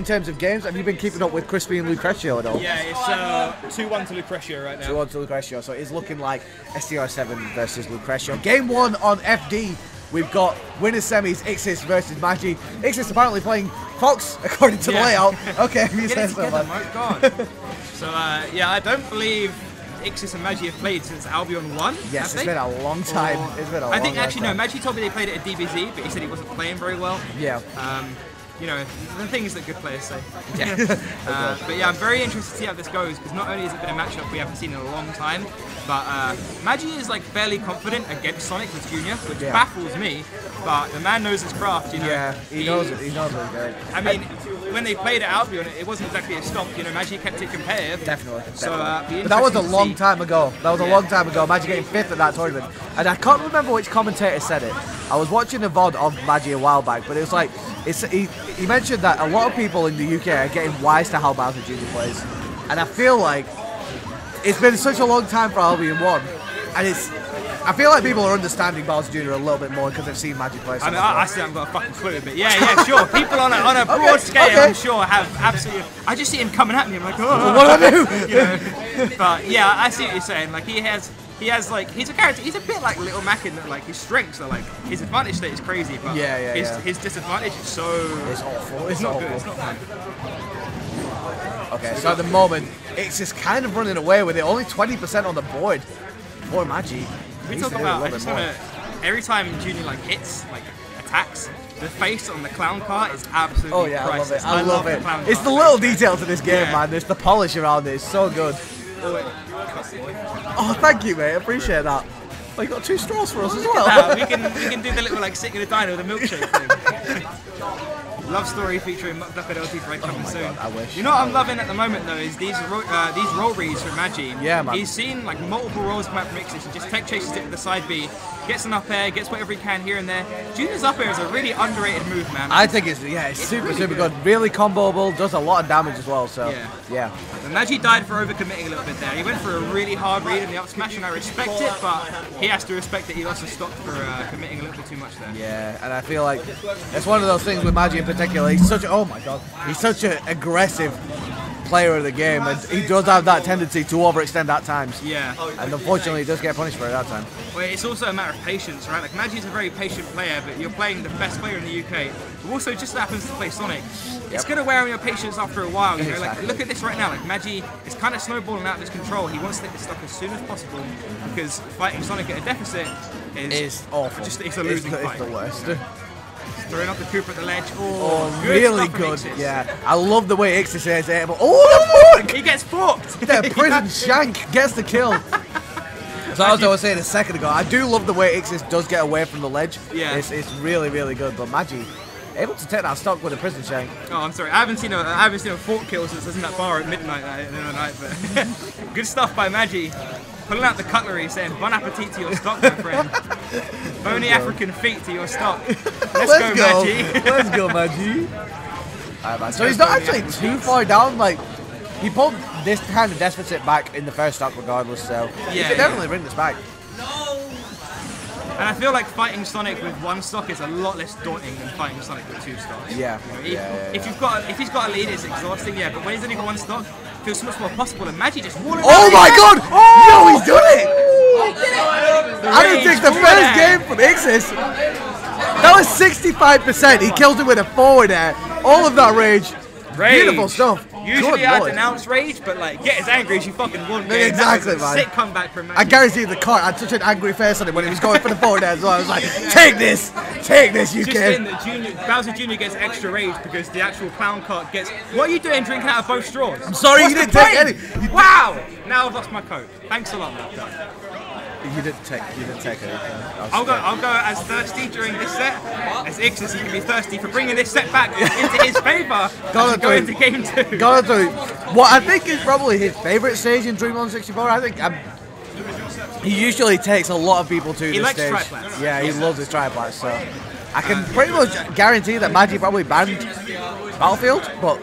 In terms of games, have you been keeping up with Crispy and Lucretio at all? Yeah, it's 2-1 to Lucretio right now. 2-1 to Lucretio, so it's looking like STR7 versus Lucretio. Game 1 on FD, we've got winner semis, Ixis versus Magi. Ixis apparently playing Fox, according to the layout. Okay, you said so, man. My God. So, yeah, I don't believe Ixis and Magi have played since Albion 1. Yes, it's been a long time. It's been a long time. I think, actually, no, Magi told me they played it at DBZ, but he said he wasn't playing very well. Yeah. You know, the things that good players say. Yeah. But yeah, I'm very interested to see how this goes, because not only has it been a matchup we haven't seen in a long time, but Magi is like fairly confident against Sonic as Junior, which baffles me, but the man knows his craft, you know. Yeah, he knows it, he knows what he's doing. I mean, when they played at Albion, it wasn't exactly a stomp, you know, Magi kept it competitive. Definitely. So, but that was a long time ago. That was a long time ago. Magi getting 5th at that tournament. And I can't remember which commentator said it. I was watching a VOD of Magi a while back, but it was like, he mentioned that a lot of people in the UK are getting wise to how Bowser Jr. plays. And I feel like it's been such a long time for Albion 1, and I feel like people are understanding Bowser Jr. a little bit more because they've seen Magi play. I mean, I still haven't got a fucking clue, but yeah, sure. People on a broad scale, I'm sure, have absolutely. I just see him coming at me. I'm like, oh, what do I do? You know? But yeah, I see what you're saying. Like he has like, he's a character. He's a bit like Little Mac in that, like his strengths are like his advantage state is crazy, but his disadvantage is so. It's awful. It's not awful. good. It's not fun. Okay, so at the moment, it's just kind of running away with it. Only 20% on the board. Poor Magi. We talk about. I just wanna. Every time Junior like hits, like attacks, the face on the clown car is absolutely priceless. I love it. It's the little details of this game, man. There's the polish around it. It's so good. Oh, thank you, mate. I appreciate that. Oh, you got 2 straws for us as well. We can do the little like sit in a diner with a milkshake thing. Love story featuring Mucked Up LT Break coming soon. God, I wish. You know what I'm loving at the moment though is these roll reads from Magi. Yeah, man. He's seen like multiple rolls come out from Ixis and just tech chases it to the side B, gets an up air, gets whatever he can here and there. Junior's up air is a really underrated move, man. I think it's super really good. Really comboable, does a lot of damage as well. So yeah. And Magi died for overcommitting a little bit there. He went for a really hard read in the up smash, and I respect it, but he has to respect that he lost his stock for committing a little bit too much there. Yeah, and I feel like it's one of those things with Magi in particular. He's such he's such an aggressive player of the game, and he does have that tendency to overextend at times. Yeah. And unfortunately, he does get punished for it at that time. Well, it's also a matter of patience, right? Like Magi's a very patient player, but you're playing the best player in the UK, who also just happens to play Sonic. It's going to wear on your patience after a while, you know? Like, look at this right now. Like, Magi is kind of snowballing out of his control. He wants to get this stuff as soon as possible because fighting Sonic at a deficit is awful. It's a losing fight. It's the worst. Throwing up the Cooper at the ledge. Really good. Yeah, I love the way Ixis is able. Oh, the fork! He gets forked. The prison shank gets the kill. So as I was saying a second ago, I do love the way Ixis does get away from the ledge. Yeah. It's really, really good. But Magi, able to take that stock with a prison shank. Oh, I'm sorry. I haven't seen a fork kill since I was in that bar at midnight the other night. But good stuff by Magi. Pulling out the cutlery, saying "Bon appetit to your stock, my friend." Bony African feet to your stock. Let's go, Magi. Let's go, Magi. Right, so he's not actually too far down. Like, he pulled this kind of deficit back in the first stock regardless, so he can definitely bring this back. And I feel like fighting Sonic with 1 stock is a lot less daunting than fighting Sonic with 2 stocks. Yeah. You know, if he's got a lead, it's exhausting, but when he's only got 1 stock, it feels so much more possible. And Magi just walling Oh my god! Oh! Yo, he's done it! I don't think the first game from Ixis. That was 65%. He killed it with a forward air. All of that rage. Beautiful stuff. Usually I'd denounce rage, but like, get as angry as you fucking want. Yeah, exactly, man. Sick comeback from Magi. I guarantee the cart had such an angry face on him when he was going for the forward air as well. I was like, take this, you Just kid. in that Bowser Jr. gets extra rage because the actual clown cart gets. What are you doing drinking out of both straws? I'm sorry, you didn't take any. Wow! Now I've lost my coat. Thanks a lot, man. You didn't take anything. I'll go as thirsty during this set as Ixis is going to be thirsty for bringing this set back into his favour. Go into game 2. Go through what I think is probably his favourite stage in Dream 164. I think he usually takes a lot of people to this stage. Triplats. Yeah, he loves his triplats. So I can pretty much guarantee that Magi probably banned Battlefield, but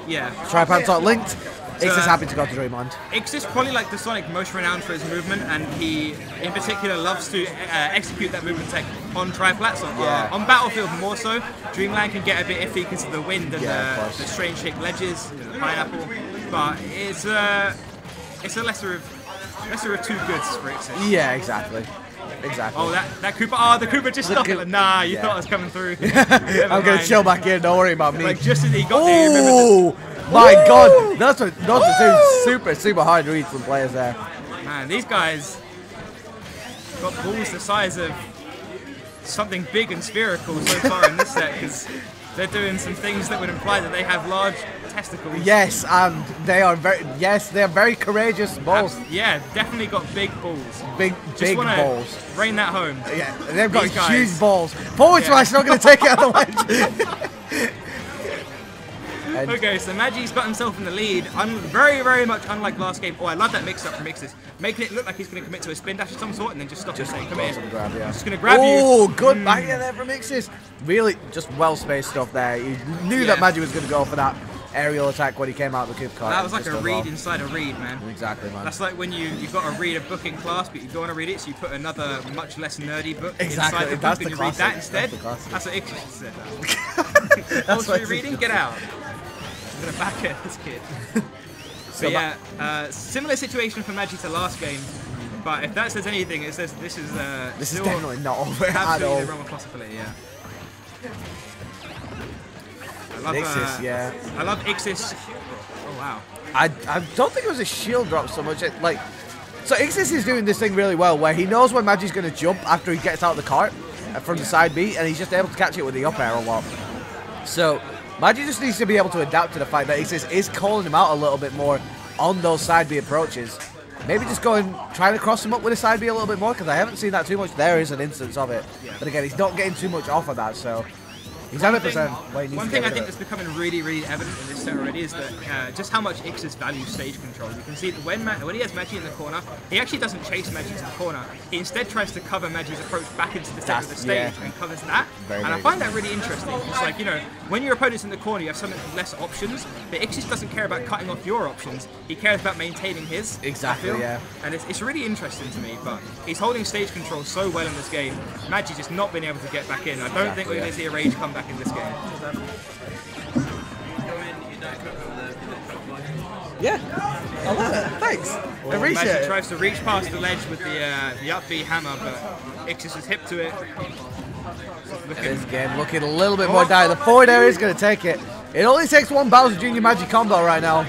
triplats aren't linked. Ixis happy to go to Dreamland. Ixis probably like the Sonic most renowned for his movement, and he in particular loves to execute that movement tech on tri-flats. On Battlefield more so. Dreamland can get a bit iffy because of the wind and the strange shaped ledges, the pineapple, but it's a lesser of two goods for Ixis. Yeah, exactly. Oh, that Koopa! Oh, the Koopa just stopped it. Like, nah, you thought I was coming through. I'm gonna chill back in. Don't worry about me. Like just as he got there, my God, those are two super hard reads from players there. Man, these guys got balls the size of something big and spherical so far in this set, because they're doing some things that would imply that they have large testicles. Yes, and they are very courageous balls. Yeah, definitely got big balls. Big balls. Bring that home. Yeah, they've got huge balls. Forward smash, not going to take it out of the wedge. Okay, so Magi's got himself in the lead. Very much unlike last game. Oh, I love that mix-up from Ixis. Making it look like he's going to commit to a spin dash of some sort and then just stop and saying, come in. Just going to grab you. Oh, good back in there from Ixis. Really, just well-spaced stuff there. He knew that Magi was going to go for that aerial attack when he came out of the Coop card. That was like a read inside a read, man. Exactly, man. That's like when you've got to read a book in class, but you don't want to read it, so you put another much less nerdy book inside the book and you read that instead. That's what Ixis said. That's what you're reading? Get out. I'm going to back at this kid. So yeah, similar situation for Magi to last game, but if that says anything, it says this is definitely not over at all. Absolutely the realm of possibility, yeah. I love Ixis, I love Ixis. Oh wow. I don't think it was a shield drop so much. So Ixis is doing this thing really well, where he knows when Magi's going to jump after he gets out of the cart from the side B, and he's just able to catch it with the up air a lot. So Magi just needs to be able to adapt to the fact that Ixis is calling him out a little bit more on those side B approaches. Maybe just go and try to cross him up with a side B a little bit more, because I haven't seen that too much. There is an instance of it. But again, he's not getting too much off of that, so he's 100% where he needs One to thing get I think rid of that's becoming really evident in this set already is that just how much Ixis values stage control. You can see that when he has Magi in the corner, he actually doesn't chase Magi to the corner. He instead tries to cover Magi's approach back into the center of the stage and covers that. And I find that really interesting. It's like, you know, when your opponent's in the corner, you have so much less options, but Ixis doesn't care about cutting off your options. He cares about maintaining his. Exactly, yeah. And it's really interesting to me, but he's holding stage control so well in this game. Magi's just not been able to get back in. I don't think we're going to see a rage come back in this game. Yeah, I love it. Thanks. I appreciate Magi it. tries to reach past the ledge with the up B hammer, but Ixis is hip to it. This game looking a little bit more dire. The forward air is going to take it. It only takes one Bowser Jr. Magi combo right now.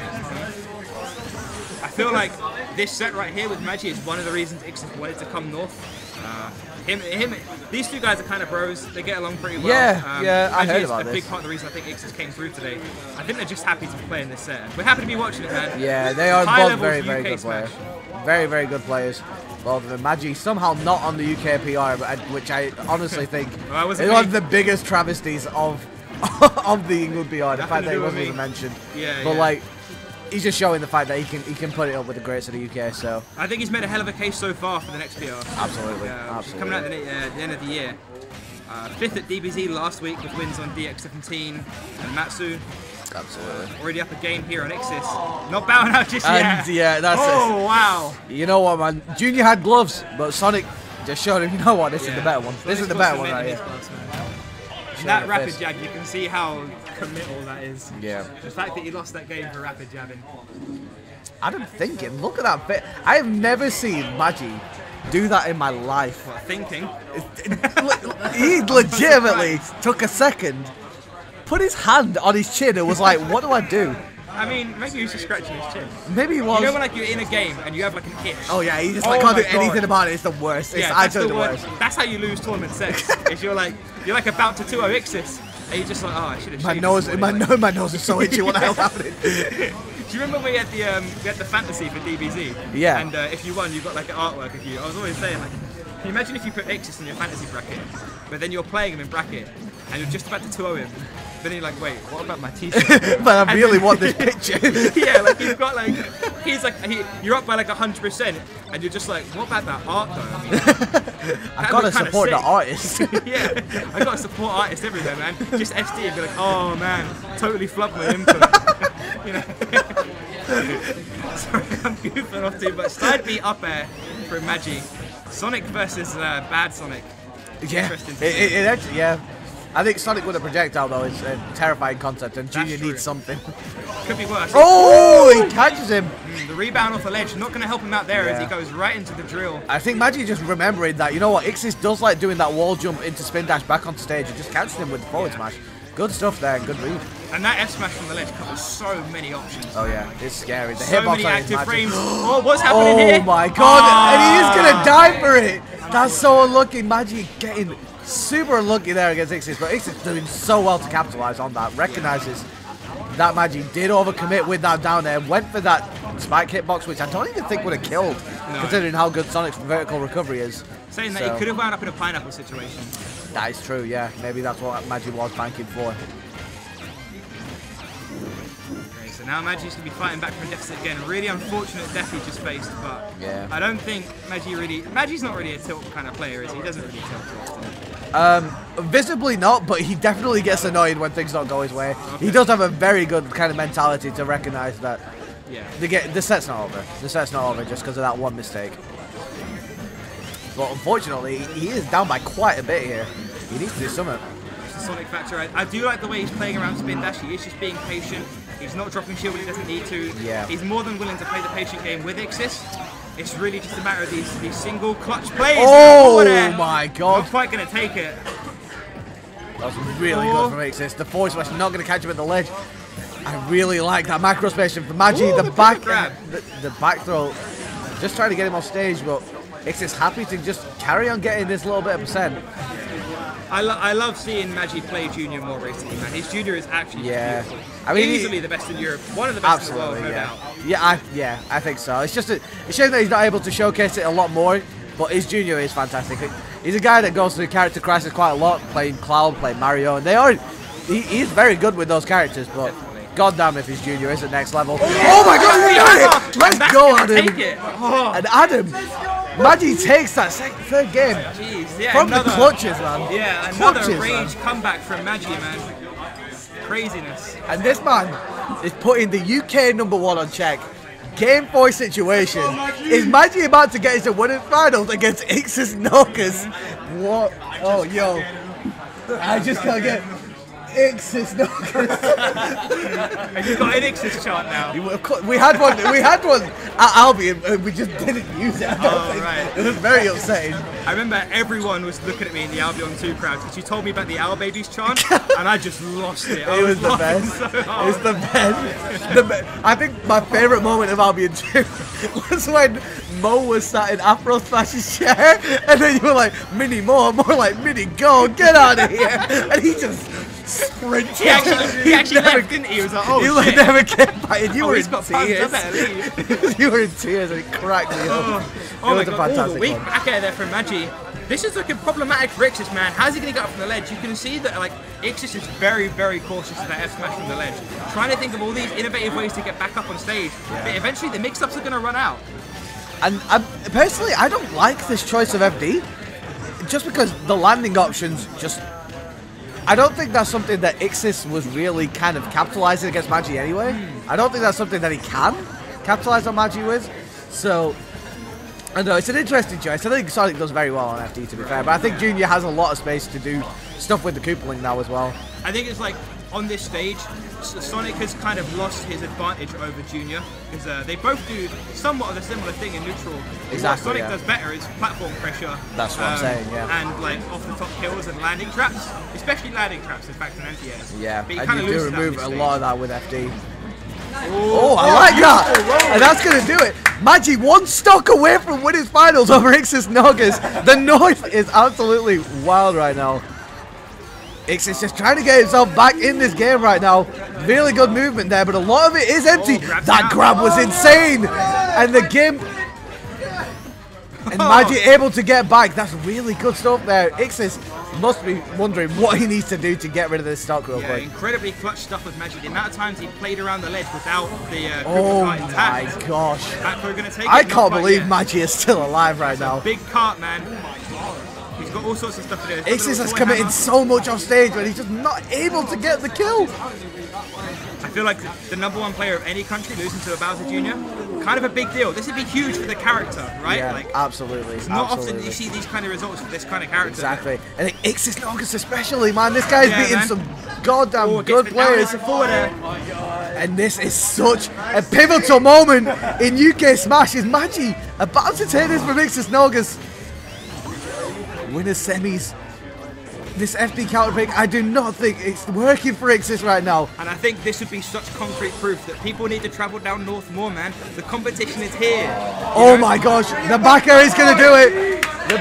I feel like this set right here with Magi is one of the reasons Ixis wanted to come north. These two guys are kind of bros. They get along pretty well. Yeah, I heard about this. A big part of the reason I think Ixis came through today. I think they're just happy to play in this set. We're happy to be watching it, man. Yeah, they are both very good players. Very good players. Both of them. Magi somehow not on the UK PR, which I honestly think is one of the biggest travesties of the England PR. The fact that he wasn't even mentioned. But like, he's just showing the fact that he can put it up with the greats of the UK. So I think he's made a hell of a case so far for the next PR. Absolutely. Coming out at the end of the year. 5th at DBZ last week with wins on DX17 and Matsu. Absolutely. Already up a game here on Ixis. Not bowing out just yet. Yeah, that's it. Oh, wow. You know what, man? Junior had gloves, but Sonic just showed him, you know what, this is the better one. This is the better one right here. That rapid jab, you can see how committal that is. Yeah. The fact that he lost that game for rapid jabbing. I didn't think it. Look at that bit. I have never seen Magi do that in my life. What, thinking? He legitimately took a second, put his hand on his chin and was like, what do I do? I mean, maybe he was just scratching his chin. Maybe he was. You know when like you're in a game and you have like an itch? Oh yeah, he just like can't do anything about it. It's the worst. It's actually the worst. That's how you lose tournament sets. Is you're like about to 2-0 Ixis, and you're just like, oh, I should have. My nose is so itchy. What the hell's happening? Do you remember we had the fantasy for DBZ? Yeah. And if you won, you got like an artwork of you. I was always saying, like, can you imagine if you put Ixis in your fantasy bracket, but then you're playing him in bracket, and you're just about to 2-0 him. Then you're like, wait, what about my t-shirt? But I really want this picture. Yeah, like you've got like, you're up by like 100%, and you're just like, what about that art though? I've got to support the artist. Yeah, I got to support artists everywhere, man. Just SD and be like, oh man, totally flubbed my input. You know. but not too much. Side B up air from Magi. Sonic versus bad Sonic. Yeah, Interesting. it actually, yeah. I think Sonic with a projectile though is a terrifying concept, and Junior needs something. Could be worse. Oh, he catches him. The rebound off the ledge, not going to help him out there as he goes right into the drill. I think Magi just remembering that, you know what, Ixis does like doing that wall jump into spin dash back on stage and just catches him with the forward smash. Good stuff there, good read. And that F smash from the ledge covers so many options. Oh yeah, it's scary. The So hitbox many on active his frames. Oh, what's happening here? Oh my god, and he is going to die for it. That's so unlucky. Magi getting super unlucky there against Ixis, but Ixis doing so well to capitalize on that. Recognizes that Magi did overcommit with that down air, went for that spike hitbox, which I don't even think would have killed, considering how good Sonic's vertical recovery is. Saying that he could have wound up in a pineapple situation. That is true, yeah. Maybe that's what Magi was banking for. Okay, so now Magi's going to be fighting back from a deficit again. Really unfortunate death he just faced, but yeah. I don't think Magi's not really a tilt kind of player, is he? He doesn't really tilt too often. Visibly not, but he definitely gets annoyed when things don't go his way. Okay. He does have a very good kind of mentality to recognize that the set's not over. The set's not over just because of that one mistake. But unfortunately, he is down by quite a bit here. He needs to do something. It's the Sonic factor. I do like the way he's playing around spin dash. He is just being patient. He's not dropping shield when he doesn't need to. Yeah. He's more than willing to play the patient game with Ixis. It's really just a matter of these single clutch plays. Oh my god. Not quite going to take it. That was really good from Ixis. The forward smash not going to catch him at the ledge. I really like that macro spacing from Magi. The back grab. The back throw. Just trying to get him off stage, but Ixis happy to just carry on getting this little bit of percent. I love seeing Magi play Junior more recently, man. His Junior is actually beautiful. I mean, easily the best in Europe. One of the best in the world, no doubt. Yeah, I think so. It's just a shame that he's not able to showcase it a lot more, but his Junior is fantastic. He's a guy that goes through character crisis quite a lot, playing Cloud, playing Mario, and he is very good with those characters, but goddamn if his Junior is at next level. Oh my god, let's go, Adam! And Adam, Magi takes that third game from the clutches, man. Yeah, another rage comeback from Magi, man. Craziness. And this man is putting the UK #1 on check. Game 4 situation. Is Magi about to get into winning finals against IxisNaugus? What? Oh, yo. I just can't get IxisNaugus. Have you got an Ixis chart now? We had one at Albion, and we just didn't use it. Right. It was very upsetting. I remember everyone was looking at me in the Albion 2 crowd because you told me about the Owl Babies chant, and I just lost it. It was the best. So it was the best. I think my favourite moment of Albion 2 was when Mo was sat in Afro Smash's chair, and then you were like, Mini more like, Mini go, get out of here. And he just sprinted. He actually left, didn't he? He was like, oh shit. Never came back, and you were in tears. I better leave. You were in tears, and it cracked me up. Oh my god, the weak back air there from Magi. This is looking problematic for Ixis, man. How's he going to get up from the ledge? You can see that like Ixis is very, very cautious of that F smash from the ledge. Trying to think of all these innovative ways to get back up on stage. Yeah. But eventually the mix-ups are going to run out. And personally, I don't like this choice of FD. Just because the landing options just... I don't think that's something that Ixis was really kind of capitalizing against Magi anyway. I don't think that's something that he can capitalize on Magi with. So... I know, it's an interesting choice. I think Sonic does very well on FD, to be fair, but I think Junior has a lot of space to do stuff with the Koopaling now as well. I think it's like, on this stage, Sonic has kind of lost his advantage over Junior, because they both do somewhat of a similar thing in neutral. Exactly, what Sonic does better is platform pressure. That's what I'm saying, yeah. And like off-the-top kills and landing traps, especially landing traps, in fact, in anti-airs. Yeah, but and you do remove a lot of that with FD. Oh, I like that! And that's going to do it. Magi one stock away from winning finals over IxisNaugus. The North is absolutely wild right now. Ixis just trying to get himself back in this game right now. Really good movement there, but a lot of it is empty. That grab was insane! And the game... And Magi able to get back. That's really good stuff there. Ixis must be wondering what he needs to do to get rid of this stock real quick. Incredibly clutch stuff with Magi. The amount of times he played around the ledge without the oh my gosh. I can't believe Magi is still alive right now. Big cart, man. He's got all sorts of stuff to do. Ixis has committed so much off stage, but he's just not able to get the kill. I I feel like the #1 player of any country losing to a Bowser Jr. kind of a big deal. This would be huge for the character, right? Yeah, like, absolutely. It's not often you see these kind of results for this kind of character. Exactly. And IxisNaugus especially, man. This guy's beating some goddamn good Gets players. forward air. And this is such a pivotal moment in UK Smash. Is Magi about to take this from IxisNaugus? Winners semis. This FD counter pick, I do not think it's working for Ixis right now. And I think this would be such concrete proof that people need to travel down north more, man. The competition is here. Oh my gosh, the back air is going to do it. The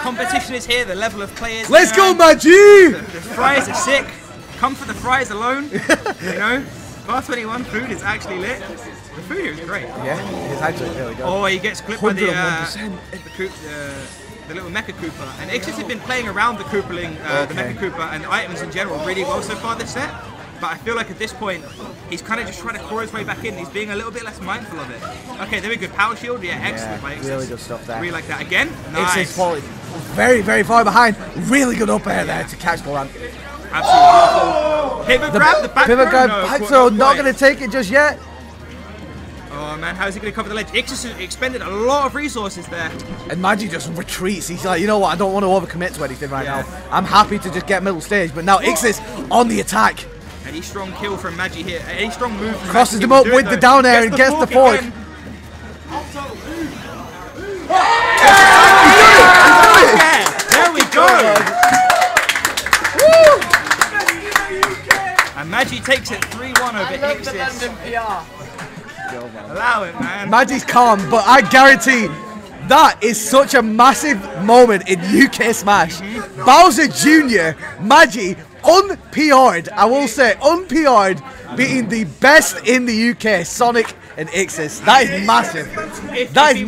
competition is here, the level of players. Let's go, Magi! The fries are sick. Come for the fries alone. You know? Bar 21 food is actually lit. The food here is great. Yeah, it's actually really good. Oh, he gets clipped by the little Mecha Koopa. And Ixis has been playing around the Koopaling, the Mecha Koopa and items in general really well so far this set. But I feel like at this point, he's kind of just trying to claw his way back in. He's being a little bit less mindful of it. Okay, there we go. Power shield. Yeah, excellent by Ixis. Really good stuff there. Really like that. Again, nice. Ixis falling very, very far behind. Really good up air there to catch the ramp. Absolutely. Pivot grab, the back throw. Pivot grab, back throw. Not going to take it just yet. Oh man, how is he going to cover the ledge? Ixis has expended a lot of resources there. And Magi just retreats. He's like, you know what, I don't want to overcommit to anything right now. I'm happy to just get middle stage. But now Ixis on the attack. Any strong kill from Magi here. Any strong move from Crosses Magi. him up with the down air and gets the fork. There we go. And Magi takes it 3-1 over Ixis. Allow it, man. Magi's calm, but I guarantee that is such a massive moment in UK Smash. Bowser Jr., Magi, unPR'd, I will say, unPR'd, beating the best in the UK, Sonic and Ixis. That is massive. That is